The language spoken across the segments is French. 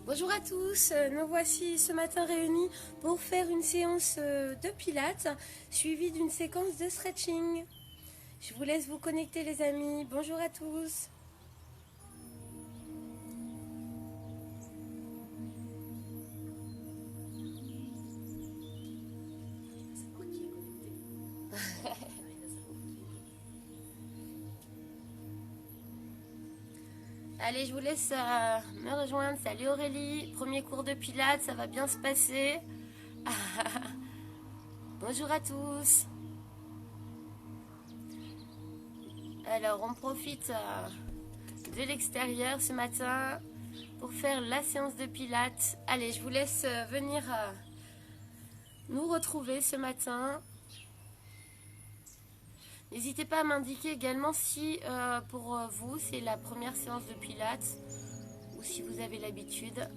Bonjour à tous, nous voici ce matin réunis pour faire une séance de pilates suivie d'une séquence de stretching. Je vous laisse vous connecter les amis, bonjour à tous. Allez, je vous laisse me rejoindre. Salut Aurélie, premier cours de pilates, ça va bien se passer. Bonjour à tous. Alors, on profite de l'extérieur ce matin pour faire la séance de pilates. Allez, je vous laisse venir nous retrouver ce matin. N'hésitez pas à m'indiquer également si pour vous c'est la première séance de pilates ou si vous avez l'habitude.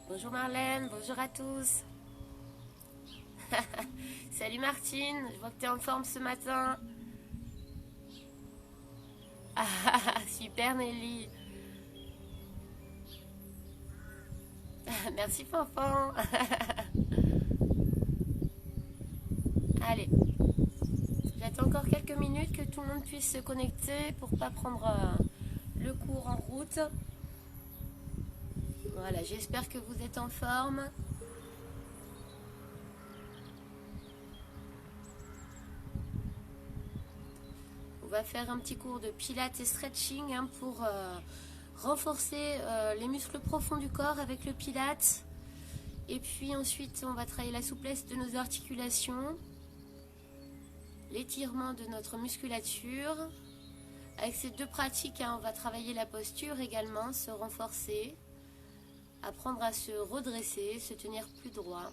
Bonjour Marlène, bonjour à tous. Salut Martine, je vois que tu es en forme ce matin. Super Nelly. Merci Fanfan. Allez, j'attends encore quelques minutes que tout le monde puisse se connecter pour pas prendre le cours en route. Voilà, j'espère que vous êtes en forme. On va faire un petit cours de pilates et stretching pour renforcer les muscles profonds du corps avec le pilates. Et puis ensuite, on va travailler la souplesse de nos articulations, l'étirement de notre musculature. Avec ces deux pratiques, on va travailler la posture également, se renforcer, apprendre à se redresser, se tenir plus droit.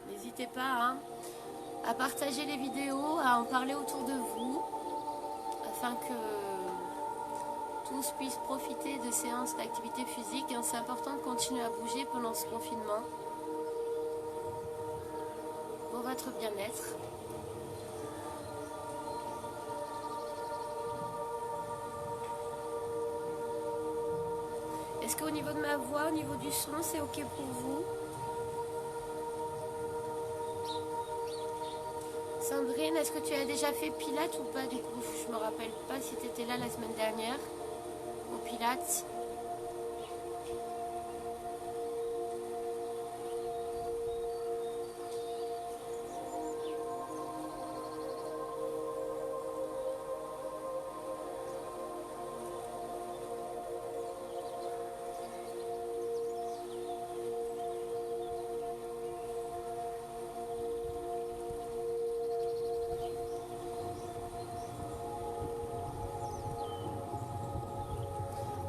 N'hésitez pas à partager les vidéos, à en parler autour de vous, afin que tous puissent profiter de séances d'activité physique. C'est important de continuer à bouger pendant ce confinement pour votre bien-être. Est-ce qu'au niveau de ma voix, au niveau du son, c'est ok pour vous? Sandrine, est-ce que tu as déjà fait Pilates ou pas du coup? Je me rappelle pas si tu étais là la semaine dernière au Pilates.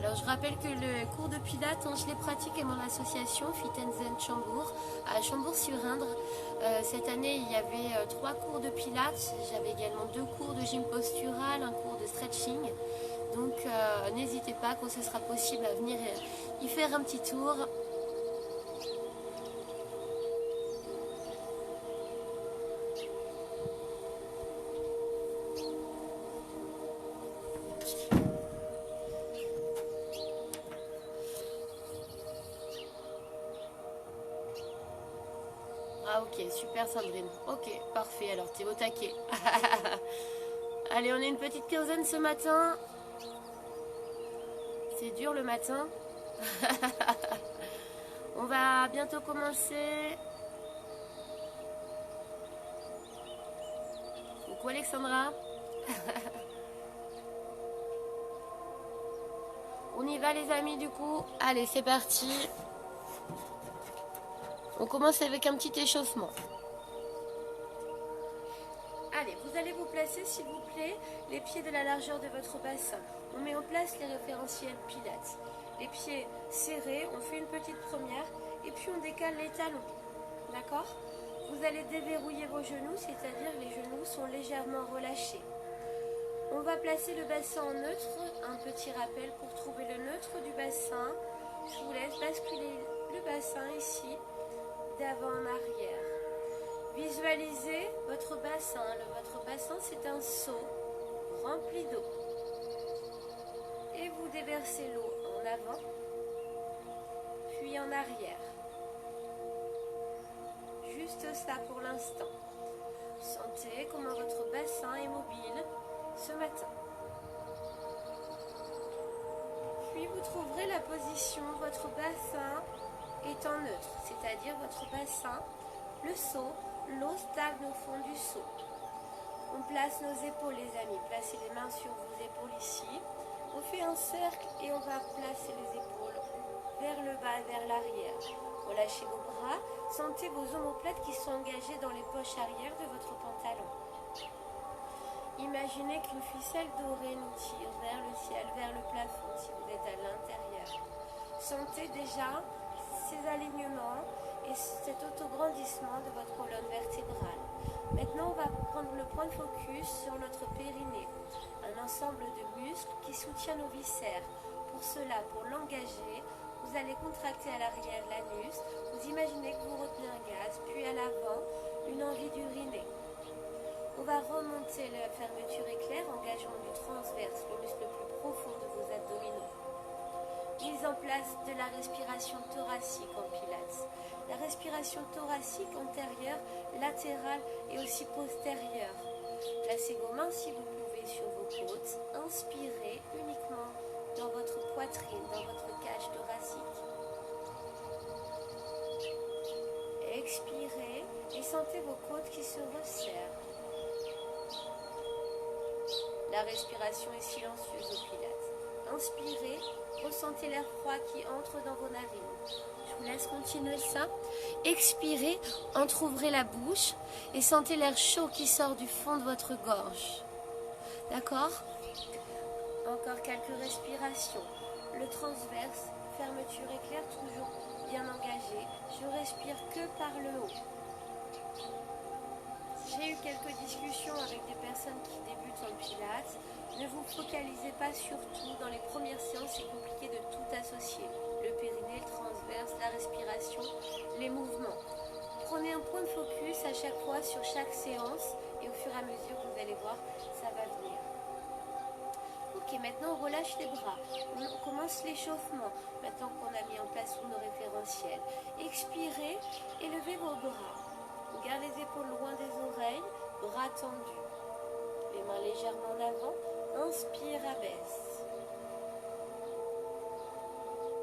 Alors je rappelle que le cours de Pilates, je les pratique à mon association Fit Zen Chambourg, à Chambourg-sur-Indre. Cette année, il y avait 3 cours de Pilates. J'avais également 2 cours de gym postural, un cours de stretching. Donc n'hésitez pas quand ce sera possible à venir y faire un petit tour. Ah ok, super Sandrine. Ok, parfait, alors t'es au taquet. Allez, on est une petite quinzaine ce matin. C'est dur le matin. On va bientôt commencer. Coucou Alexandra. On y va les amis du coup. Allez, c'est parti. On commence avec un petit échauffement. Allez, vous allez vous placer s'il vous plaît les pieds de la largeur de votre bassin. On met en place les référentiels Pilates. Les pieds serrés, on fait une petite première et puis on décale les talons. D'accord? Vous allez déverrouiller vos genoux, c'est-à-dire les genoux sont légèrement relâchés. On va placer le bassin en neutre, un petit rappel pour trouver le neutre du bassin. Je vous laisse basculer le bassin ici, d'avant en arrière. Visualisez votre bassin. Votre bassin, c'est un seau rempli d'eau. Et vous déversez l'eau en avant, puis en arrière. Juste ça pour l'instant. Sentez comment votre bassin est mobile ce matin. Puis vous trouverez la position, votre bassin est en neutre, c'est-à-dire votre bassin, le seau, l'eau stagne au fond du seau. On place nos épaules les amis, placez les mains sur vos épaules ici. On fait un cercle et on va placer les épaules vers le bas, vers l'arrière. Relâchez vos bras, sentez vos omoplates qui sont engagées dans les poches arrière de votre pantalon. Imaginez qu'une ficelle dorée nous tire vers le ciel, vers le plafond si vous êtes à l'intérieur. Sentez déjà ces alignements et cet autograndissement de votre colonne vertébrale. Maintenant, on va prendre le point de focus sur notre périnée, un ensemble de muscles qui soutient nos viscères. Pour cela, pour l'engager, vous allez contracter à l'arrière l'anus. Vous imaginez que vous retenez un gaz, puis à l'avant, une envie d'uriner. On va remonter la fermeture éclair, engagement du transverse, le muscle le plus profond de vos abdominaux. Mise en place de la respiration thoracique en pilates. La respiration thoracique antérieure, latérale et aussi postérieure. Placez vos mains si vous pouvez sur vos côtes. Inspirez uniquement dans votre poitrine, dans votre cage thoracique. Expirez et sentez vos côtes qui se resserrent. La respiration est silencieuse au pilates. Inspirez, ressentez l'air froid qui entre dans vos narines. Je vous laisse continuer ça. Expirez, entrouvrez la bouche et sentez l'air chaud qui sort du fond de votre gorge. D'accord? Encore quelques respirations. Le transverse, fermeture éclair, toujours bien engagée. Je respire que par le haut. J'ai eu quelques discussions avec des personnes qui débutent en pilates. Ne vous focalisez pas sur tout. Dans les premières séances, c'est compliqué de tout associer. Le périnée, le transverse, la respiration, les mouvements. Prenez un point de focus à chaque fois sur chaque séance et au fur et à mesure, vous allez voir, ça va venir. Ok, maintenant on relâche les bras. On commence l'échauffement. Maintenant qu'on a mis en place tous nos référentiels. Expirez et levez vos bras. On garde les épaules loin des oreilles, bras tendus. Les mains légèrement en avant. Inspire, abaisse.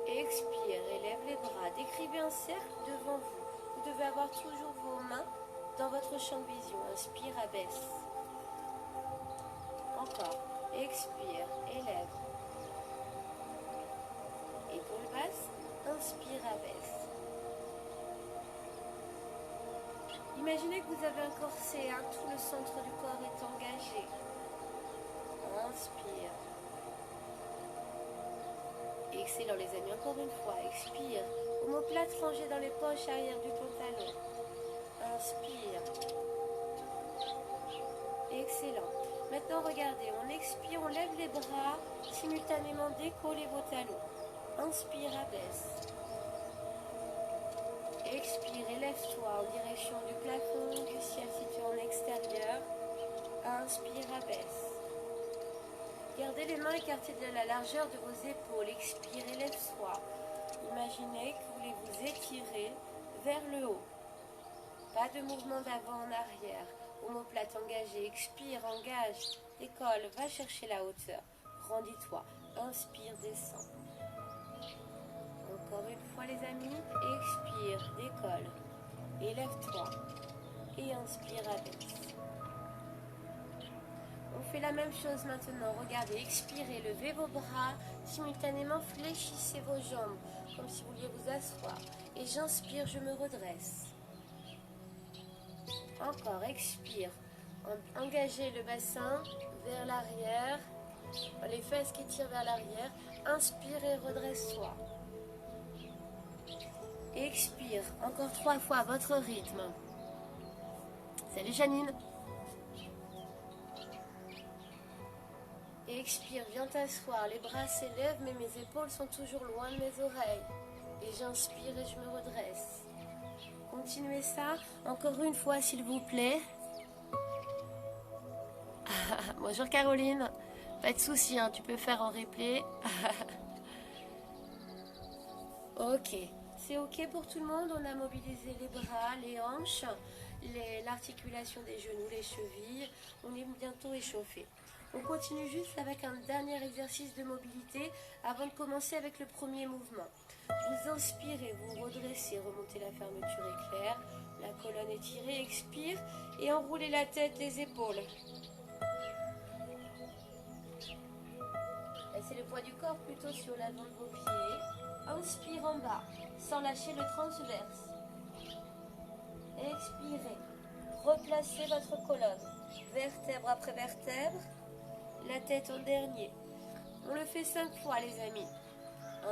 Expire, élève les bras. Décrivez un cercle devant vous. Vous devez avoir toujours vos mains dans votre champ de vision. Inspire, abaisse. Encore. Expire, élève. Épaules basses. Inspire, abaisse. Imaginez que vous avez un corset, hein, tout le centre du corps est engagé. Inspire. Excellent les amis, encore une fois, expire. Omoplate rangée dans les poches arrière du pantalon. Inspire. Excellent. Maintenant regardez, on expire, on lève les bras, simultanément décollez vos talons. Inspire, abaisse. Expire, élève-toi en direction du plafond, du ciel si tu es en extérieur. Inspire, abaisse. Gardez les mains écartées de la largeur de vos épaules. Expire, élève-toi. Imaginez que vous voulez vous étirer vers le haut. Pas de mouvement d'avant en arrière. Omoplate engagée. Expire, engage. Décolle, va chercher la hauteur. Grandis-toi. Inspire, descends. Encore une fois les amis, expire, décolle, élève-toi et inspire, abaisse. On fait la même chose maintenant, regardez, expirez, levez vos bras, simultanément fléchissez vos jambes, comme si vous vouliez vous asseoir. Et j'inspire, je me redresse. Encore, expire, engagez le bassin vers l'arrière, les fesses qui tirent vers l'arrière, inspire et redresse-toi. Expire, encore 3 fois à votre rythme. Salut Janine. Expire, viens t'asseoir. Les bras s'élèvent, mais mes épaules sont toujours loin de mes oreilles. Et j'inspire et je me redresse. Continuez ça. Encore une fois, s'il vous plaît. Bonjour Caroline. Pas de souci, hein, tu peux faire en replay. Ok. C'est ok pour tout le monde. On a mobilisé les bras, les hanches, l'articulation des genoux, les chevilles. On est bientôt échauffé. On continue juste avec un dernier exercice de mobilité avant de commencer avec le premier mouvement. Vous inspirez, vous redressez, remontez la fermeture éclair, la colonne étirée, expire et enroulez la tête, les épaules. Laissez le poids du corps plutôt sur l'avant de vos pieds. Inspire en bas, sans lâcher le transverse. Expirez, replacez votre colonne, vertèbre après vertèbre. La tête en dernier. On le fait 5 fois les amis.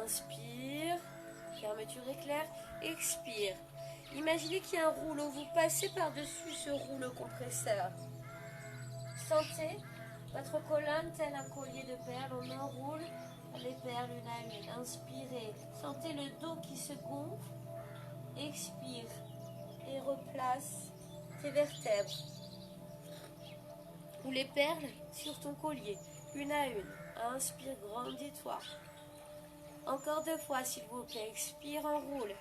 Inspire. Fermeture éclair. Expire. Imaginez qu'il y a un rouleau. Vous passez par-dessus ce rouleau compresseur. Sentez votre colonne tel un collier de perles. On enroule les perles une à une. Inspirez. Sentez le dos qui se gonfle. Expire. Et replace tes vertèbres. Ou les perles sur ton collier, une à une. Inspire, grandis-toi. Encore 2 fois, s'il vous plaît. Expire, enroule.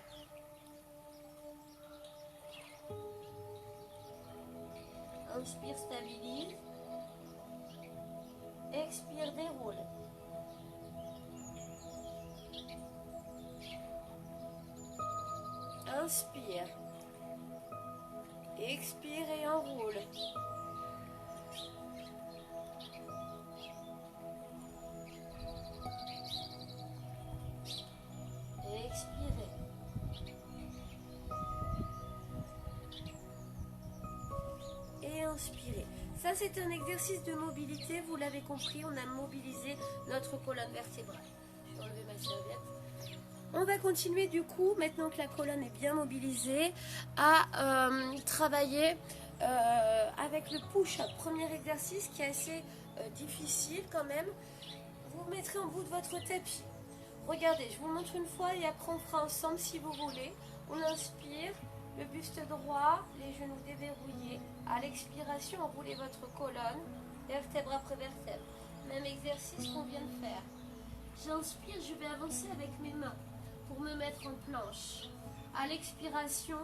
Inspire, stabilise. Expire, déroule. Inspire. Expire et enroule. Expirez. Et inspirez. Ça, c'est un exercice de mobilité. Vous l'avez compris, on a mobilisé notre colonne vertébrale. Je vais enlever ma serviette. On va continuer du coup, maintenant que la colonne est bien mobilisée, à travailler avec le push-up. Premier exercice qui est assez difficile quand même. Vous vous mettrez en bout de votre tapis. Regardez, je vous montre une fois et après on fera ensemble si vous voulez. On inspire, le buste droit, les genoux déverrouillés. À l'expiration, enroulez votre colonne, vertèbre après vertèbre. Même exercice qu'on vient de faire. J'inspire, je vais avancer avec mes mains pour me mettre en planche. À l'expiration,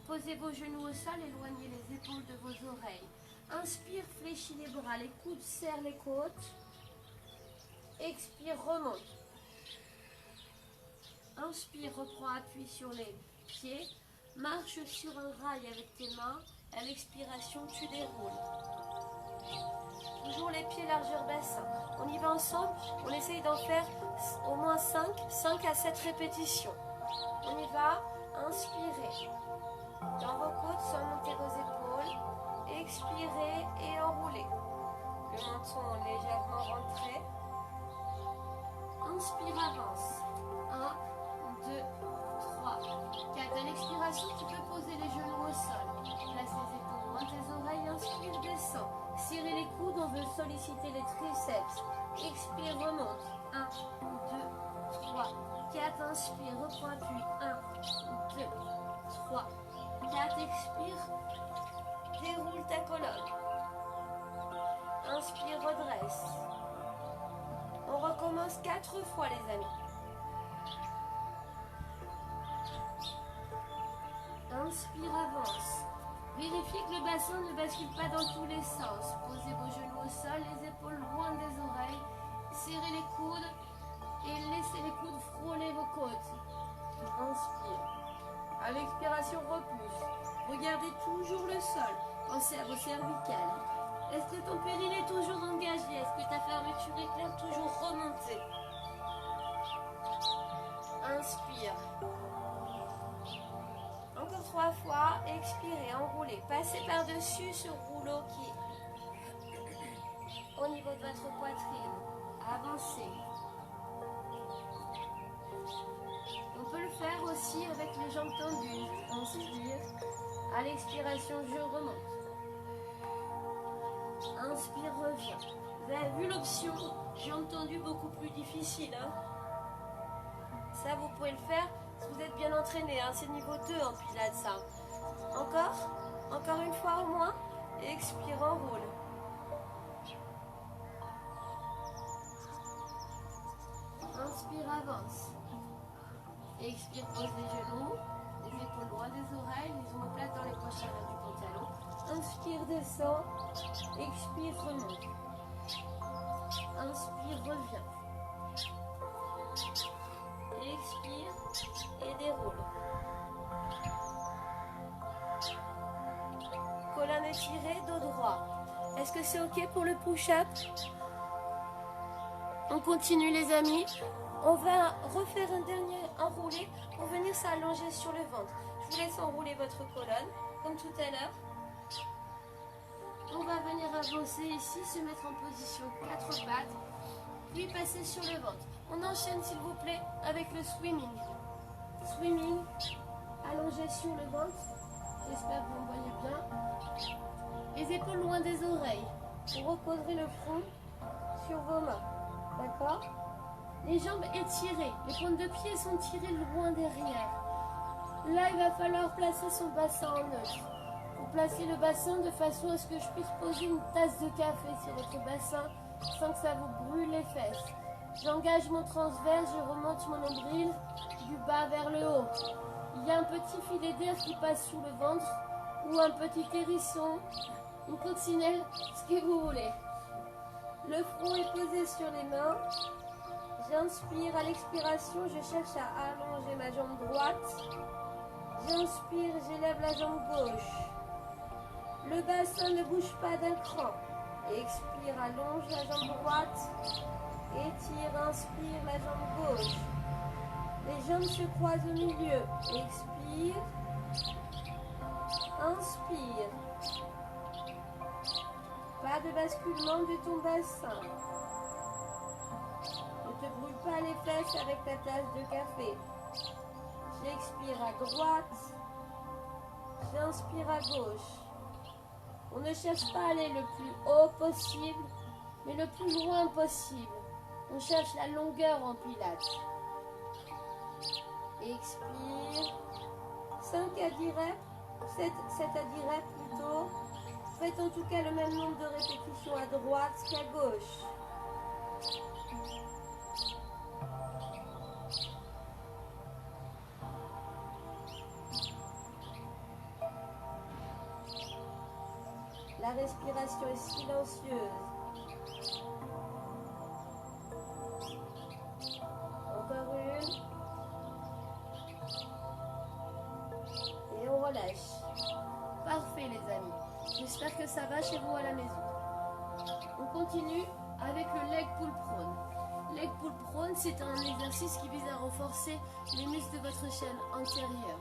posez vos genoux au sol, éloignez les épaules de vos oreilles. Inspire, fléchis les bras, les coudes serrent les côtes. Expire, remonte. Inspire, reprends appui sur les pieds. Marche sur un rail avec tes mains. À l'expiration, tu déroules. Toujours les pieds largeur bassin. On y va ensemble. On essaye d'en faire au moins 5 à 7 répétitions. On y va. Inspirez. Dans vos côtes, sans monter vos épaules. Expirez et enroulez. Le menton légèrement rentré. Inspire, avance. 1, 2, 3, 4. À l'expiration, tu peux poser les genoux au sol. Place les épaules loin de tes oreilles. Inspire, descends. Serrez les coudes, on veut solliciter les triceps. Expire, remonte. 1, 2, 3, 4. Inspire, reprends appui. 1, 2, 3, 4. Expire. Déroule ta colonne. Inspire, redresse. On recommence 4 fois les amis. Inspire, avance. Vérifiez que le bassin ne bascule pas dans tous les sens. Posez vos genoux au sol, les épaules loin des oreilles. Serrez les coudes et laissez les coudes frôler vos côtes. Inspire. À l'expiration, repousse. Regardez toujours le sol. Pensez à vos cervicales. Est-ce que ton périnée est toujours engagé? Est-ce que ta fermeture éclair toujours remontée? Inspire. Encore 3 fois. Expirez, enroulez. Passez par-dessus ce rouleau qui est au niveau de votre poitrine. Avancez. On peut le faire aussi avec les jambes tendues. Inspire. À l'expiration, je remonte. Inspire, reviens. Vous avez vu l'option, j'ai entendu beaucoup plus difficile. Hein. Ça, vous pouvez le faire si vous êtes bien entraîné. Hein. C'est niveau 2 en pilates, ça. Encore une fois au moins. Et expire, enroule. Inspire, avance. Expire, pose les genoux, les épaules loin des oreilles, les omoplates dans les poches arrière du pantalon. Inspire, descend. Expire, remonte. Inspire, reviens. Expire et déroule. Colonne étirée, dos droit. Est-ce que c'est ok pour le push-up? On continue les amis. On va refaire un dernier enroulé pour venir s'allonger sur le ventre. Je vous laisse enrouler votre colonne, comme tout à l'heure. On va venir avancer ici, se mettre en position 4 pattes, puis passer sur le ventre. On enchaîne s'il vous plaît avec le swimming. Swimming, allongé sur le ventre. J'espère que vous me voyez bien. Les épaules loin des oreilles. Vous reposerez le front sur vos mains. D'accord? Les jambes étirées. Les pointes de pied sont tirées loin derrière. Là, il va falloir placer son bassin en neutre. Vous placez le bassin de façon à ce que je puisse poser une tasse de café sur votre bassin sans que ça vous brûle les fesses. J'engage mon transverse, je remonte mon nombril du bas vers le haut. Il y a un petit filet d'air qui passe sous le ventre ou un petit hérisson, une coccinelle, ce que vous voulez. Le front est posé sur les mains. J'inspire à l'expiration, je cherche à allonger ma jambe droite. J'inspire, j'élève la jambe gauche. Le bassin ne bouge pas d'un cran. Expire, allonge la jambe droite. Étire, inspire la jambe gauche. Les jambes se croisent au milieu. Expire. Inspire. Pas de basculement de ton bassin. Ne te brûle pas les fesses avec ta tasse de café. J'expire à droite. J'inspire à gauche. On ne cherche pas à aller le plus haut possible, mais le plus loin possible. On cherche la longueur en pilates. Expire. 5 à 10 reps, 7 à 10 reps plutôt. Faites en tout cas le même nombre de répétitions à droite qu'à gauche. La respiration est silencieuse. Encore une. Et on relâche. Parfait les amis. J'espère que ça va chez vous à la maison. On continue avec le leg pull prone. Leg pull prone, c'est un exercice qui vise à renforcer les muscles de votre chaîne antérieure.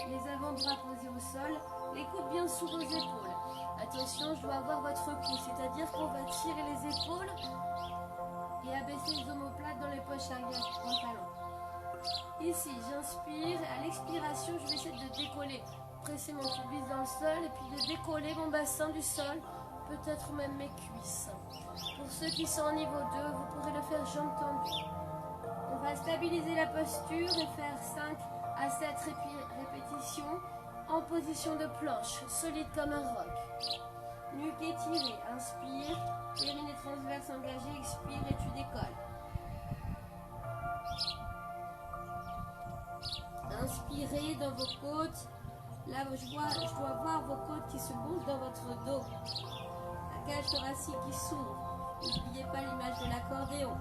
Les avant-bras posés au sol, les coudes bien sous vos épaules. Attention, je dois avoir votre cou, c'est-à-dire qu'on va tirer les épaules et abaisser les omoplates dans les poches arrière du pantalon. Ici, j'inspire, à l'expiration, je vais essayer de décoller, presser mon pubis dans le sol et puis de décoller mon bassin du sol, peut-être même mes cuisses. Pour ceux qui sont en niveau 2, vous pourrez le faire jambes tendues. On va stabiliser la posture et faire 5 à 7 répétitions en position de planche, solide comme un roc. Nuque étirée, inspire, périnée transverse engagé, expire et tu décolles. Inspirez dans vos côtes. Là, je dois voir vos côtes qui se bougent dans votre dos. La cage thoracique qui s'ouvre. N'oubliez pas l'image de l'accordéon.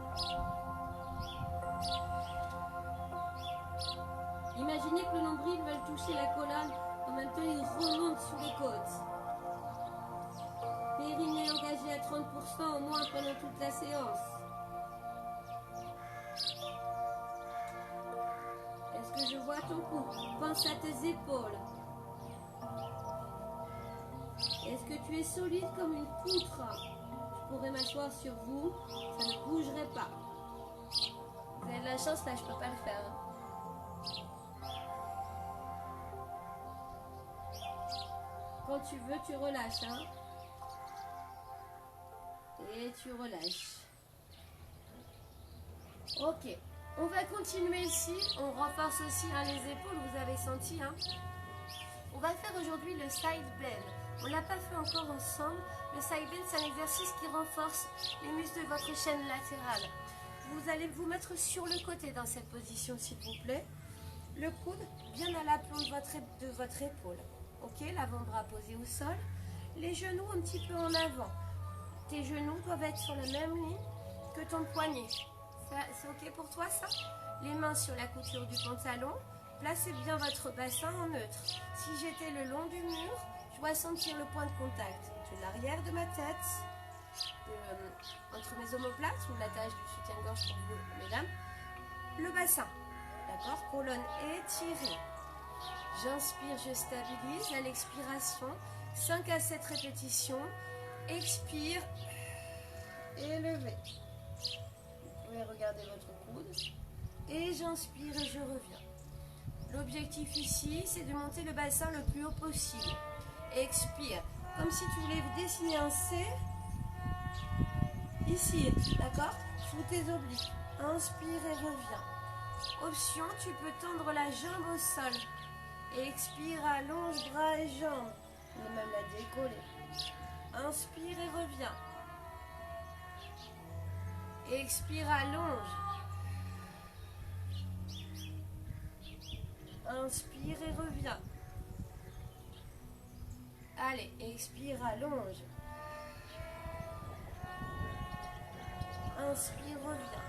Imaginez que le nombril va toucher la colonne. En même temps, il remonte sous les côtes. Périnée engagé à 30% au moins pendant toute la séance. Est-ce que je vois ton cou? Pense à tes épaules. Est-ce que tu es solide comme une poutre? Je pourrais m'asseoir sur vous, ça ne bougerait pas. Vous avez de la chance, là, je ne peux pas le faire. Quand tu veux, tu relâches. Hein. Et tu relâches. Ok. On va continuer ici. On renforce aussi les épaules, vous avez senti. On va faire aujourd'hui le side bend. On ne l'a pas fait encore ensemble. Le side bend, c'est un exercice qui renforce les muscles de votre chaîne latérale. Vous allez vous mettre sur le côté dans cette position, s'il vous plaît. Le coude bien à l'aplomb de votre épaule. Ok, l'avant-bras posé au sol. Les genoux un petit peu en avant. Tes genoux doivent être sur la même ligne que ton poignet. C'est ok pour toi ça? Les mains sur la couture du pantalon. Placez bien votre bassin en neutre. Si j'étais le long du mur, je dois sentir le point de contact de l'arrière de ma tête, entre mes omoplates ou l'attache du soutien-gorge pour vous, mesdames. Le bassin, d'accord? Colonne étirée. J'inspire, je stabilise. À l'expiration, 5 à 7 répétitions. Expire et levez. Vous pouvez regarder votre coude. Et j'inspire et je reviens. L'objectif ici, c'est de monter le bassin le plus haut possible. Expire, comme si tu voulais dessiner un C. Ici, d'accord? Sous tes obliques. Inspire et reviens. Option, tu peux tendre la jambe au sol. Expire, allonge bras et jambes. On va même la décoller. Inspire et reviens. Expire, allonge. Inspire et reviens. Allez, expire, allonge. Inspire, reviens.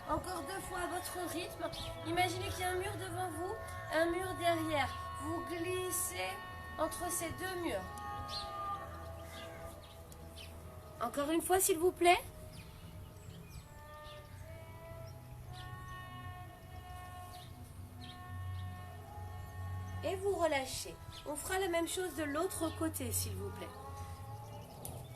Encore 2 fois à votre rythme. Imaginez qu'il y a un mur devant vous, un mur derrière. Vous glissez entre ces 2 murs. Encore une fois, s'il vous plaît. Et vous relâchez. On fera la même chose de l'autre côté, s'il vous plaît.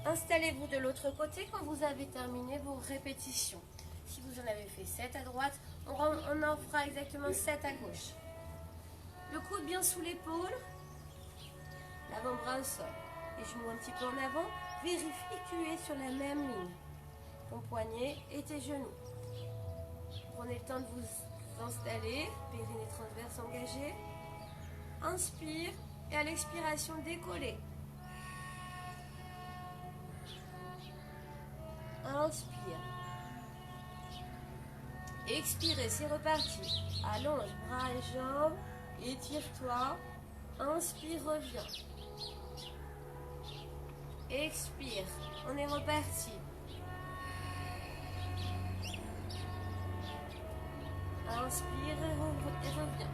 Installez-vous de l'autre côté quand vous avez terminé vos répétitions. Si vous en avez fait 7 à droite, on en fera exactement 7 à gauche. Le coude bien sous l'épaule. L'avant-bras au sol. Les genoux un petit peu en avant. Vérifie que tu es sur la même ligne. Ton poignet et tes genoux. Prenez le temps de vous installer. Périnée transverse engagé. Inspire et à l'expiration décoller. Inspire. Expirez, c'est reparti. Allonge bras et jambes. Étire-toi. Inspire, reviens. Expire. On est reparti. Inspire et reviens.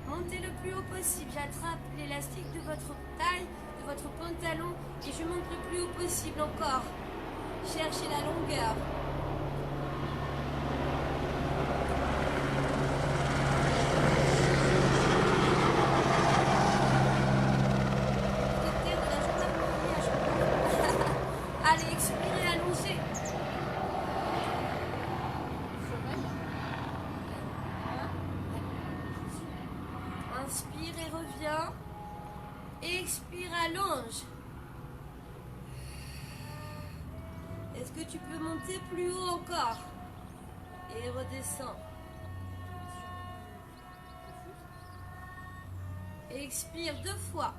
Montez le plus haut possible. J'attrape l'élastique de votre taille, de votre pantalon et je monte le plus haut possible encore. Cherchez la longueur. Allez, expirez, allongez. Inspire et reviens. Expire, allonge. Est-ce que tu peux monter plus haut encore? Et redescends. Expire 2 fois.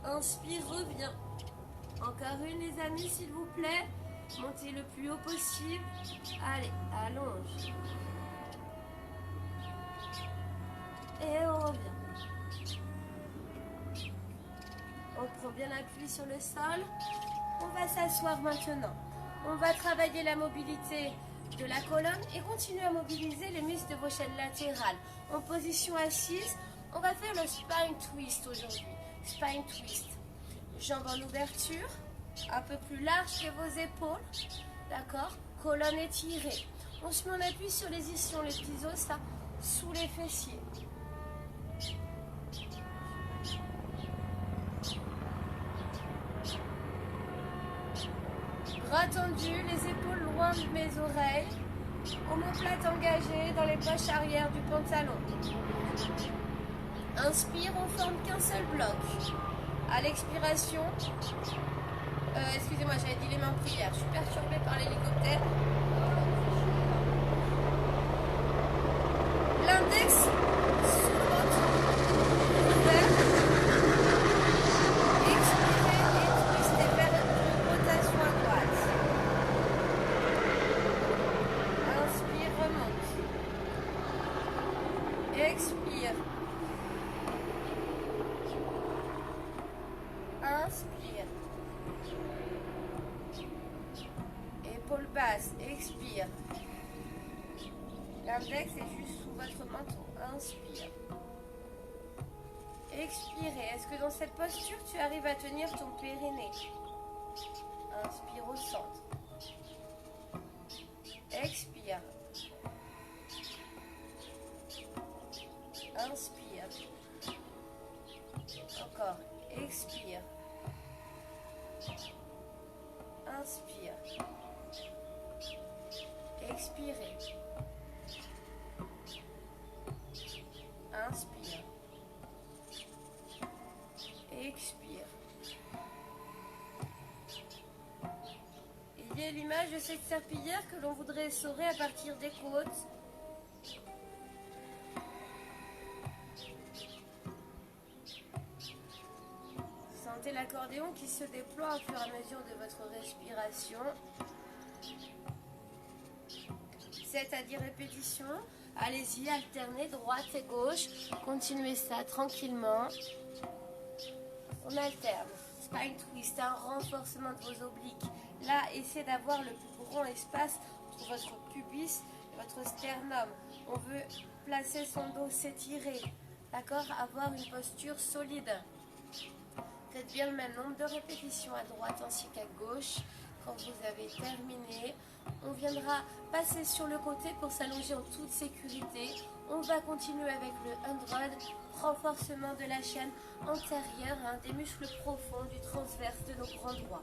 Inspire, reviens. Encore une, les amis, s'il vous plaît. Montez le plus haut possible. Allez, allonge. Et on revient. On prend bien appui sur le sol. On va s'asseoir maintenant. On va travailler la mobilité de la colonne et continuer à mobiliser les muscles de vos chaînes latérales. En position assise, on va faire le spine twist aujourd'hui. Spine twist. Jambes en ouverture, un peu plus large que vos épaules. D'accord? Colonne étirée. On se met en appui sur les ischions, les petits os, là, sous les fessiers. Bras tendus, les épaules loin de mes oreilles. Omoplate engagée dans les poches arrière du pantalon. Inspire, on forme qu'un seul bloc. À l'expiration, excusez-moi, j'avais dit les mains en prière. Je suis perturbée par l'hélicoptère. L'index sous le ventre ouvert. Expirez et twistez vers une rotation à droite. Inspire, remonte. Expire. Inspire. Épaule basse, expire. L'index est juste sous votre menton. Inspire. Expirez. Est-ce que dans cette posture, tu arrives à tenir ton périnée? Inspire au centre. Expire. Inspire. Encore. Expire. Inspire. Expirez. Inspire. Expire. Il y a l'image de cette serpillière que l'on voudrait essorer à partir des côtes. Sentez l'accordéon qui se déploie au fur et à mesure de votre respiration. 7 à 10 répétitions. Allez-y, alternez droite et gauche. Continuez ça tranquillement. On alterne. Spine twist, un renforcement de vos obliques. Là, essayez d'avoir le plus grand espace entre votre pubis et votre sternum. On veut placer son dos, s'étirer. D'accord? Avoir une posture solide. Faites bien le même nombre de répétitions à droite ainsi qu'à gauche. Quand vous avez terminé, on viendra passer sur le côté pour s'allonger en toute sécurité. On va continuer avec le 100, renforcement de la chaîne antérieure, des muscles profonds du transverse de nos grands droits.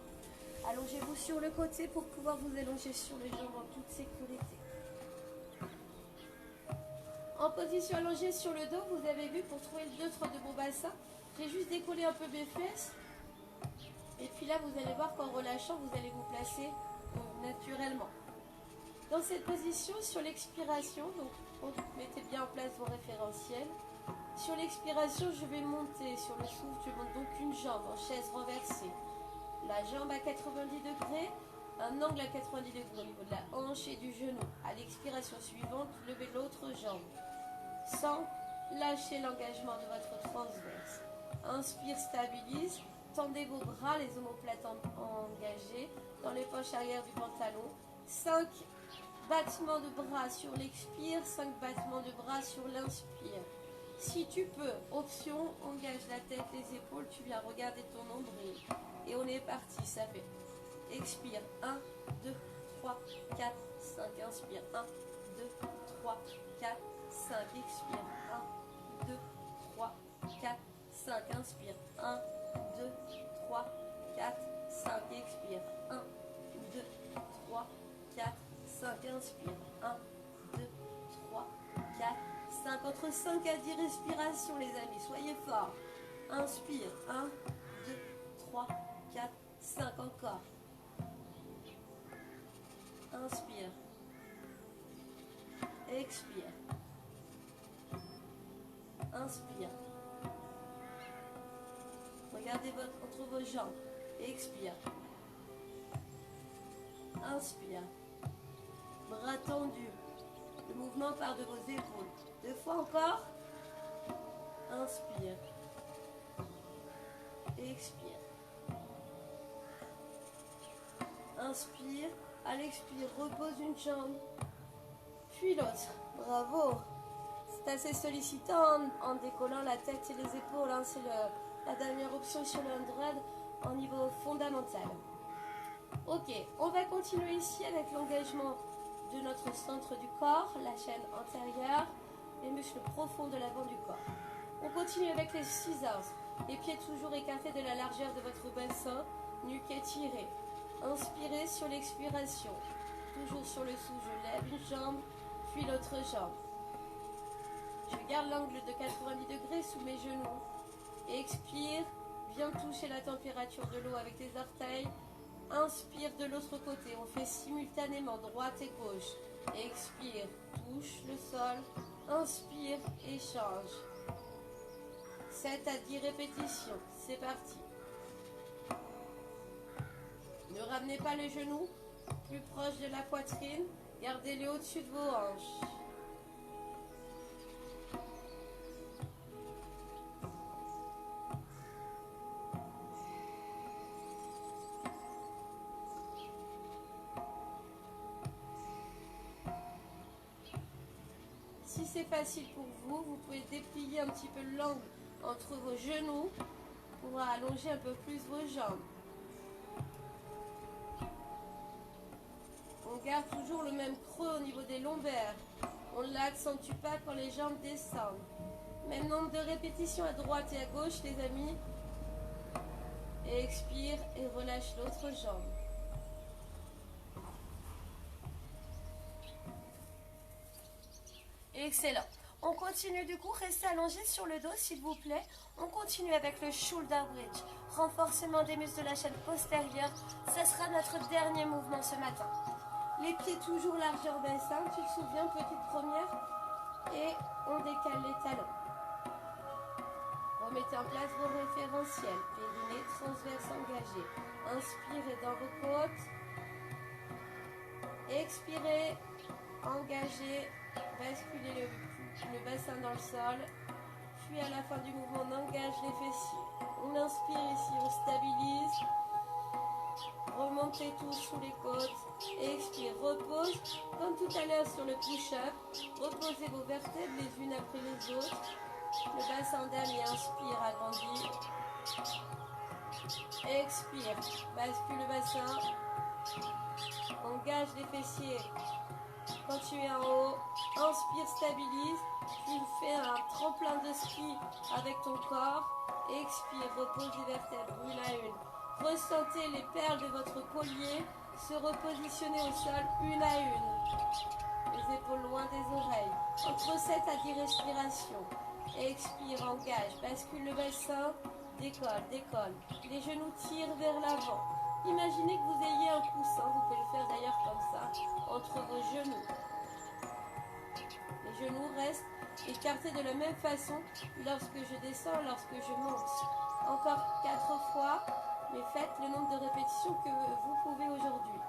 Allongez-vous sur le côté pour pouvoir vous allonger sur les jambes en toute sécurité. En position allongée sur le dos, vous avez vu, pour trouver le neutre de mon bassin, j'ai juste décollé un peu mes fesses. Et puis là, vous allez voir qu'en relâchant, vous allez vous placer naturellement. Dans cette position, sur l'expiration, donc mettez bien en place vos référentiels. Sur l'expiration, je vais monter. Sur le souffle, je monte donc une jambe en chaise renversée. La jambe à 90 degrés, un angle à 90 degrés au niveau de la hanche et du genou. À l'expiration suivante, levez l'autre jambe, sans lâcher l'engagement de votre transverse. Inspire, stabilise. Tendez vos bras, les omoplates engagés dans les poches arrière du pantalon. 5 battements de bras sur l'expire, 5 battements de bras sur l'inspire. Si tu peux, option, engage la tête, les épaules, tu viens regarder ton nombril. Et on est parti, ça fait. Expire, 1, 2, 3, 4, 5. Inspire, 1, 2, 3, 4, 5. Expire, 1, 2, 3, 4, 5. Inspire, 1, 2, 3, 4, 5. Expire, 1, 2, 3, 4, 5. Inspire, 1, 2, 3, 4, 5. Entre 5 à 10 respirations, les amis. Soyez forts. Inspire, 1, 2, 3, 4, 5. Encore. Inspire. Expire. Inspire. Regardez entre vos jambes. Expire. Inspire. Bras tendus. Le mouvement part de vos épaules. 2 fois encore. Inspire. Expire. Inspire. À l'expire, repose une jambe. Puis l'autre. Bravo. C'est assez sollicitant en décollant la tête et les épaules. C'est la dernière option sur le 100 en niveau fondamental. Ok, on va continuer ici avec l'engagement de notre centre du corps, la chaîne antérieure, les muscles profonds de l'avant du corps. On continue avec les scissors, les pieds toujours écartés de la largeur de votre bassin, nuque étirée. Inspirez sur l'expiration, toujours sur le sou, je lève une jambe, puis l'autre jambe. Je garde l'angle de 90 degrés sous mes genoux. Expire, viens toucher la température de l'eau avec tes orteils. Inspire de l'autre côté, on fait simultanément droite et gauche. Expire, touche le sol. Inspire et change. 7 à 10 répétitions, c'est parti. Ne ramenez pas les genoux plus proche de la poitrine, gardez-les au-dessus de vos hanches. Si c'est facile pour vous, vous pouvez déplier un petit peu l'angle entre vos genoux pour allonger un peu plus vos jambes. On garde toujours le même creux au niveau des lombaires. On ne l'accentue pas quand les jambes descendent. Même nombre de répétitions à droite et à gauche, les amis. Et expire et relâche l'autre jambe. Excellent. On continue du coup, restez allongé sur le dos s'il vous plaît. On continue avec le shoulder bridge. Renforcement des muscles de la chaîne postérieure. Ce sera notre dernier mouvement ce matin. Les pieds toujours largeur bassin, tu te souviens, petite première. Et on décale les talons. Remettez en place vos référentiels. Périnée transverse engagé. Inspirez dans vos côtes. Expirez, engagez. Basculez le bassin dans le sol. Puis à la fin du mouvement, on engage les fessiers. On inspire ici, on stabilise. Remontez tout sous les côtes. Expire, repose. Comme tout à l'heure sur le push-up. Reposez vos vertèbres les unes après les autres. Le bassin dernier, inspire, agrandit. Expire, bascule le bassin. Engage les fessiers. Quand tu es en haut, inspire, stabilise. Tu fais un tremplin de ski avec ton corps. Expire, repose les vertèbres une à une. Ressentez les perles de votre collier se repositionner au sol une à une. Les épaules loin des oreilles. Entre 7 à 10 respirations. Expire, engage, bascule le bassin. Décolle, décolle. Les genoux tirent vers l'avant. Imaginez que vous ayez un coussin, vous pouvez le faire d'ailleurs comme ça, entre vos genoux. Les genoux restent écartés de la même façon lorsque je descends, lorsque je monte. Encore 4 fois, mais faites le nombre de répétitions que vous pouvez aujourd'hui.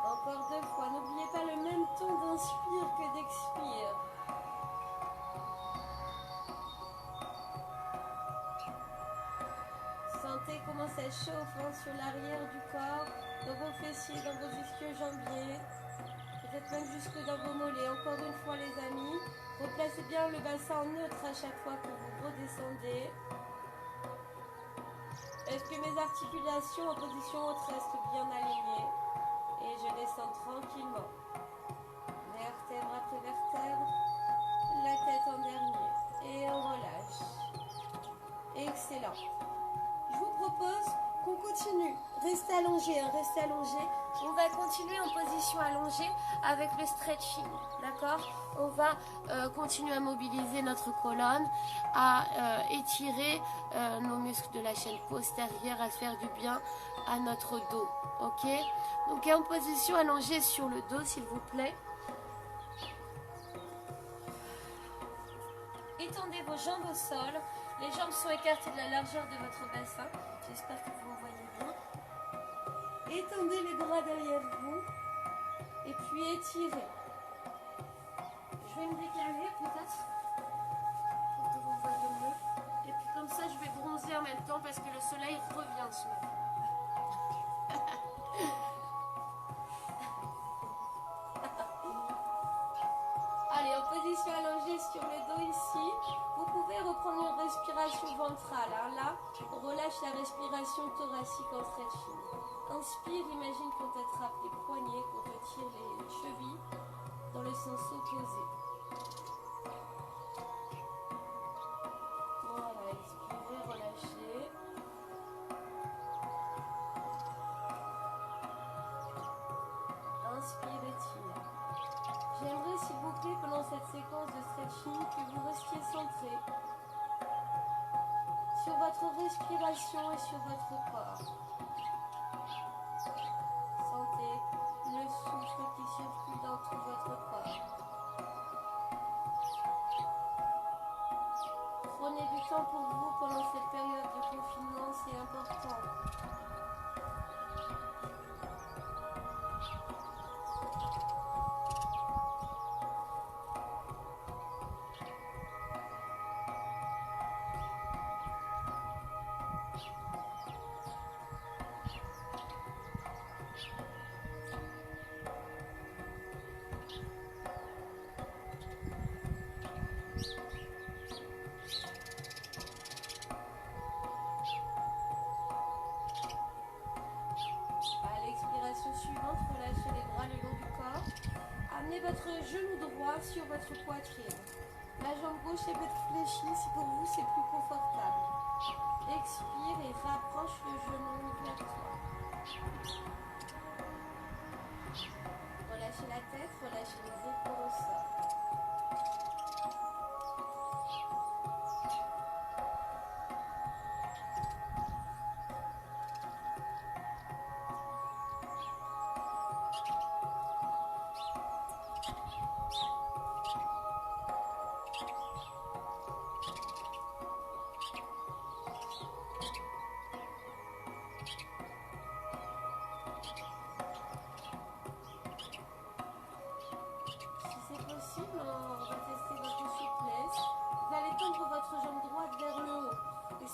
Encore 2 fois. N'oubliez pas le même temps d'inspire que d'expire. Sentez comment ça chauffe sur l'arrière du corps, dans vos fessiers, dans vos ischio-jambiers, peut-être même jusque dans vos mollets. Encore une fois les amis, replacez bien le bassin en neutre à chaque fois que vous redescendez. Est-ce que mes articulations en position haute restent bien alignées? Et je descends tranquillement. Vertèbre après vertèbre. La tête en dernier. Et on relâche. Excellent. Je vous propose qu'on continue. Restez allongé, restez allongé. On va continuer en position allongée avec le stretching. D'accord? On va continuer à mobiliser notre colonne, à étirer nos muscles de la chaîne postérieure, à faire du bien à notre dos. Ok? Donc en position allongée sur le dos, s'il vous plaît. Étendez vos jambes au sol. Les jambes sont écartées de la largeur de votre bassin. J'espère que vous me voyez bien. Étendez les bras derrière vous. Et puis étirez. Je vais me décaler peut-être pour que vous voyez mieux. Et puis comme ça, je vais bronzer en même temps parce que le soleil revient ce matin. Allez, en position allongée sur le relâche la respiration thoracique en stretching. Inspire, imagine qu'on t'attrape les poignets, qu'on te tire les chevilles dans le sens opposé. Voilà, expirez, relâchez. Inspire, étire. J'aimerais s'il vous plaît pendant cette séquence de stretching que vous restiez centré sur votre respiration et sur votre corps. Sentez le souffle qui circule dans tout votre corps. Prenez du temps pour vous pendant cette période de confinement, c'est important. Suivante, relâchez les bras le long du corps. Amenez votre genou droit sur votre poitrine. La jambe gauche est peut-être fléchie si pour vous c'est plus confortable. Expire et rapproche le genou vers toi. Relâchez la tête, relâchez les épaules au sol.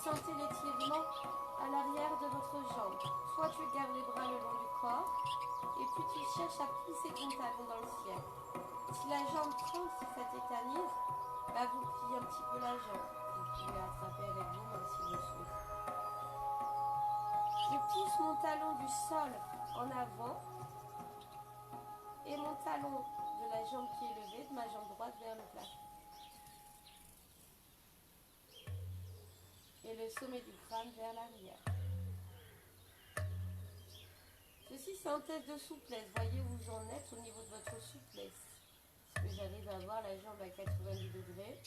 Sentez l'étirement à l'arrière de votre jambe. Soit tu gardes les bras le long du corps et puis tu cherches à pousser ton talon dans le ciel. Si la jambe tremble, si ça tétanise, vous pliez un petit peu la jambe. Vous pouvez attraper avec vos mains si vous souhaitez. Je pousse mon talon du sol en avant et mon talon de la jambe qui est levée, de ma jambe droite vers le plafond. Et le sommet du crâne vers l'arrière. Ceci, c'est un test de souplesse. Voyez où vous en êtes au niveau de votre souplesse. Est-ce que j'arrive à avoir la jambe à 90 degrés?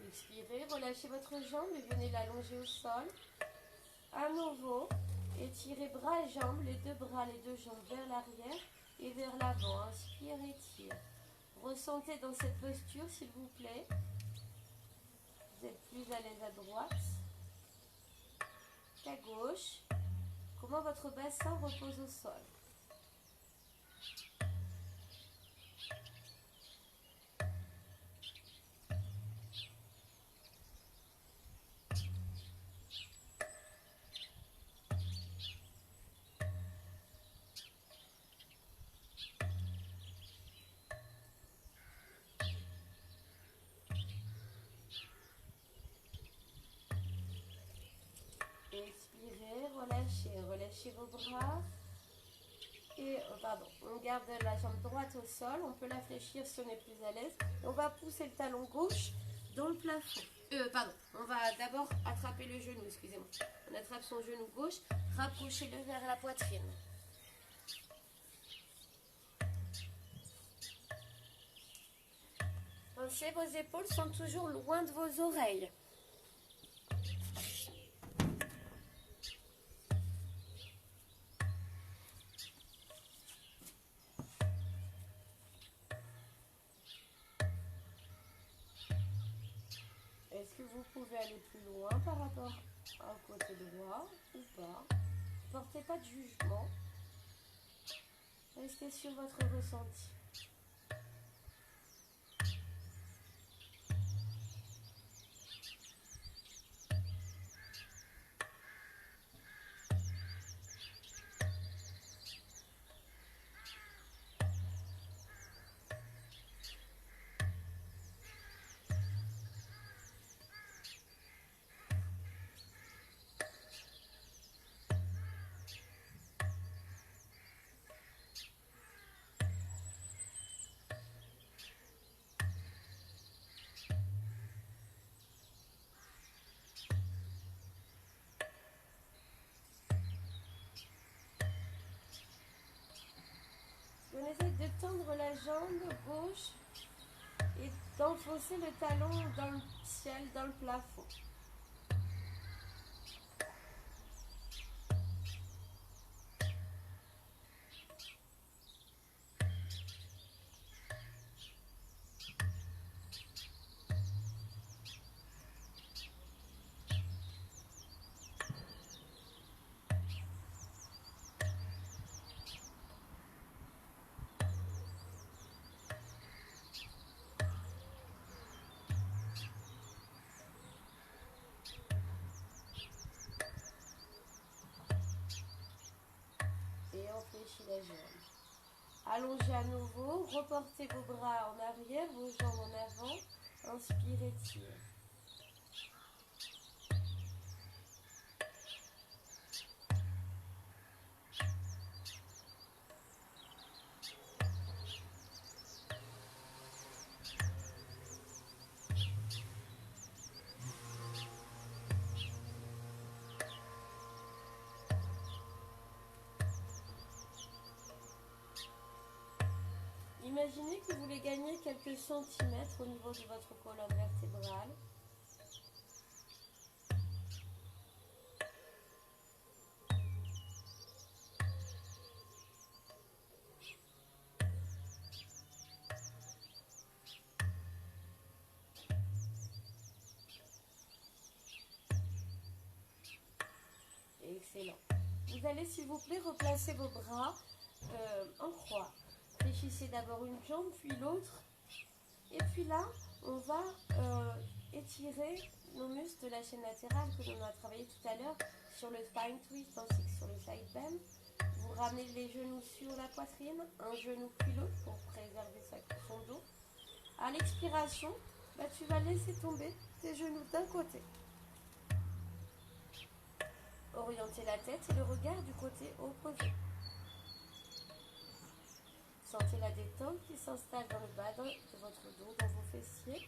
Expirez, relâchez votre jambe et venez l'allonger au sol. À nouveau, étirez bras et jambes, les deux bras, les deux jambes vers l'arrière et vers l'avant. Inspire, étire. Ressentez dans cette posture, s'il vous plaît. Vous êtes plus à l'aise à droite qu'à gauche. Comment votre bassin repose au sol. Expirez, relâchez vos bras. Et, on garde la jambe droite au sol, on peut la fléchir si on est plus à l'aise. On va pousser le talon gauche dans le plafond. On va d'abord attraper le genou, excusez-moi. On attrape son genou gauche, rapprochez-le vers la poitrine. Pensez, vos épaules sont toujours loin de vos oreilles. Est-ce que vous pouvez aller plus loin par rapport au côté droit ou pas? Portez pas de jugement. Restez sur votre ressenti. jambe gauche et d'enfoncer le talon dans le ciel, dans le plafond. Et on fléchit la jambe. Allongez à nouveau, reportez vos bras en arrière, vos jambes en avant. Inspirez, tirez. Imaginez que vous voulez gagner quelques centimètres au niveau de votre colonne vertébrale. Excellent. Vous allez s'il vous plaît replacer vos bras en croix. Fléchissez d'abord une jambe puis l'autre. Et puis là, on va étirer nos muscles de la chaîne latérale que l'on a travaillé tout à l'heure sur le spine twist ainsi que sur le side bend. Vous ramenez les genoux sur la poitrine, un genou puis l'autre pour préserver son dos. À l'expiration, tu vas laisser tomber tes genoux d'un côté. Orientez la tête et le regard du côté opposé. Sentez la détente qui s'installe dans le bas de votre dos, dans vos fessiers.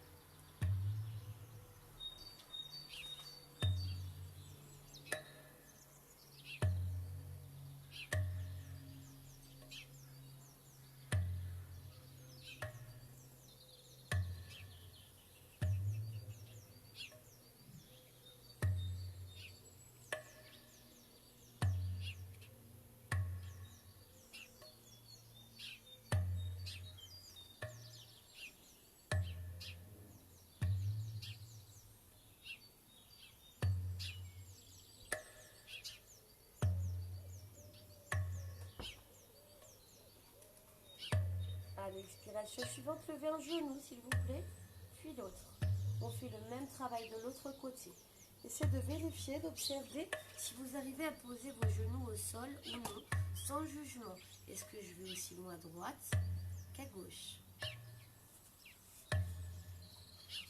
À l'expiration suivante, levez un genou s'il vous plaît, puis l'autre. On fait le même travail de l'autre côté. Essayez de vérifier, d'observer si vous arrivez à poser vos genoux au sol ou non, sans jugement. Est-ce que je vais aussi loin à droite qu'à gauche?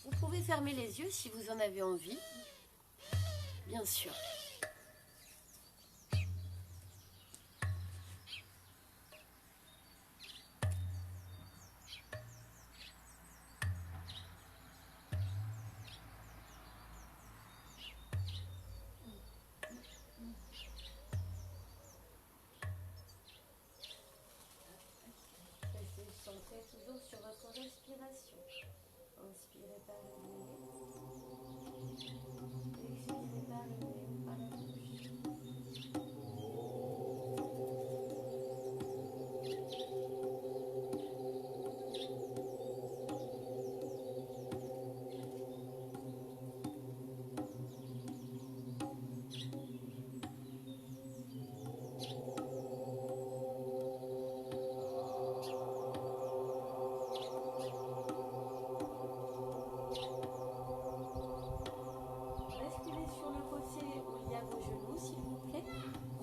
Vous pouvez fermer les yeux si vous en avez envie, bien sûr. Centrez toujours sur votre respiration. Inspirez par le nez. Expirez par le nez à la bouche.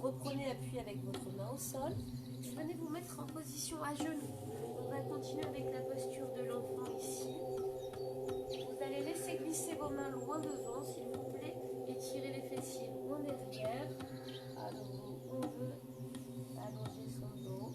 Reprenez appui avec votre main au sol. Venez vous mettre en position à genoux. On va continuer avec la posture de l'enfant ici. Vous allez laisser glisser vos mains loin devant, s'il vous plaît, et tirer les fessiers loin derrière. À nouveau, on veut allonger son dos.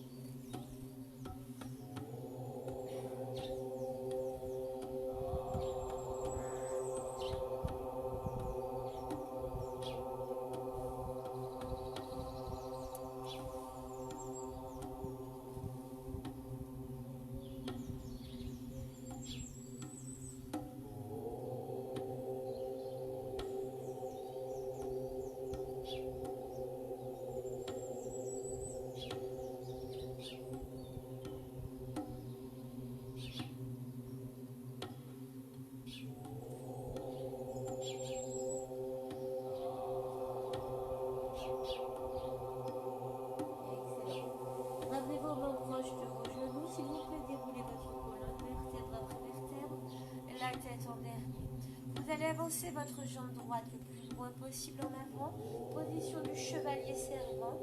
allez avancer votre jambe droite le plus loin possible en avant, position du chevalier servant.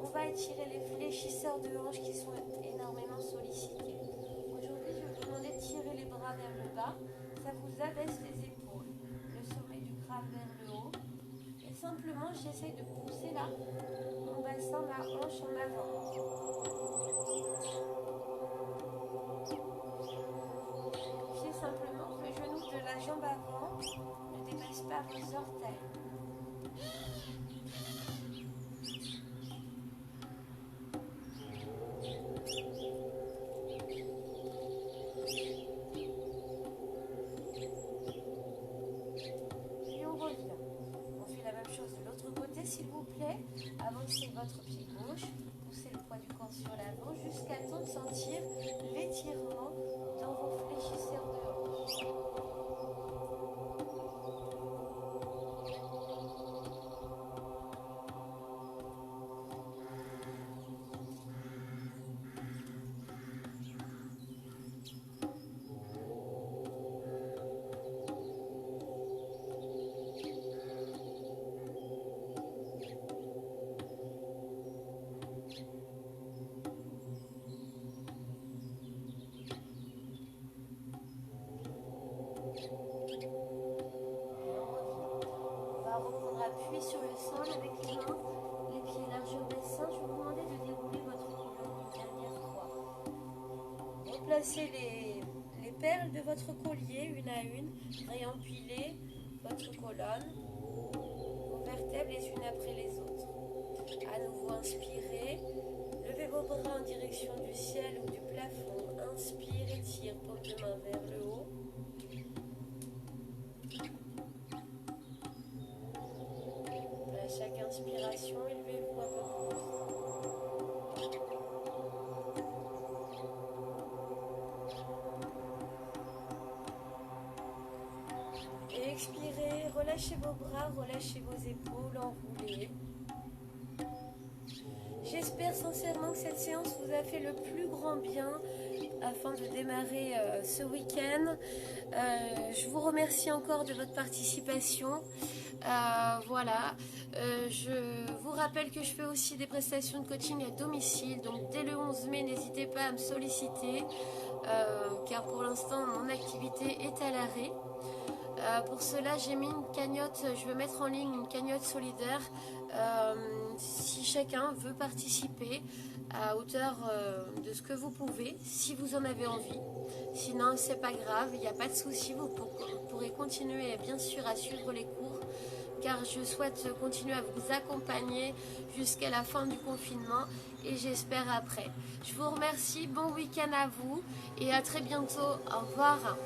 On va étirer les fléchisseurs de hanches qui sont énormément sollicités. Aujourd'hui, je vais vous demander de tirer les bras vers le bas, ça vous abaisse les épaules, le sommet du crâne vers le haut. Et simplement, j'essaye de pousser là mon bassin, ma hanche en avant. Vérifiez simplement que le genou de la jambe avant ne dépasse pas vos orteils. Puis on revient. On fait la même chose de l'autre côté, s'il vous plaît. Avancez votre pied gauche, poussez le poids du corps sur l'avant jusqu'à temps de sentir l'étirement dans vos fléchisseurs de hanche. Appui sur le sol avec les mains, les pieds largeur bassin. Je vais vous demander de dérouler votre colonne une dernière fois. Replacez les perles de votre collier une à une. Réempilez votre colonne, vos vertèbres les unes après les autres. À nouveau, inspirez. Levez vos bras en direction du ciel ou du plafond. Inspire, étire, paume de main vers le haut. À chaque inspiration, élevez-vous un peu plus. Et expirez, relâchez vos bras, relâchez vos épaules, enroulez. J'espère sincèrement que cette séance vous a fait le plus grand bien afin de démarrer ce week-end. Je vous remercie encore de votre participation. Voilà, je vous rappelle que je fais aussi des prestations de coaching à domicile. Donc dès le 11 mai, n'hésitez pas à me solliciter car pour l'instant mon activité est à l'arrêt. Pour cela, j'ai mis une cagnotte, je vais mettre en ligne une cagnotte solidaire si chacun veut participer à hauteur de ce que vous pouvez, si vous en avez envie. Sinon, c'est pas grave, il n'y a pas de souci, vous pourrez continuer bien sûr à suivre les cours car je souhaite continuer à vous accompagner jusqu'à la fin du confinement et j'espère après. Je vous remercie, bon week-end à vous et à très bientôt, au revoir.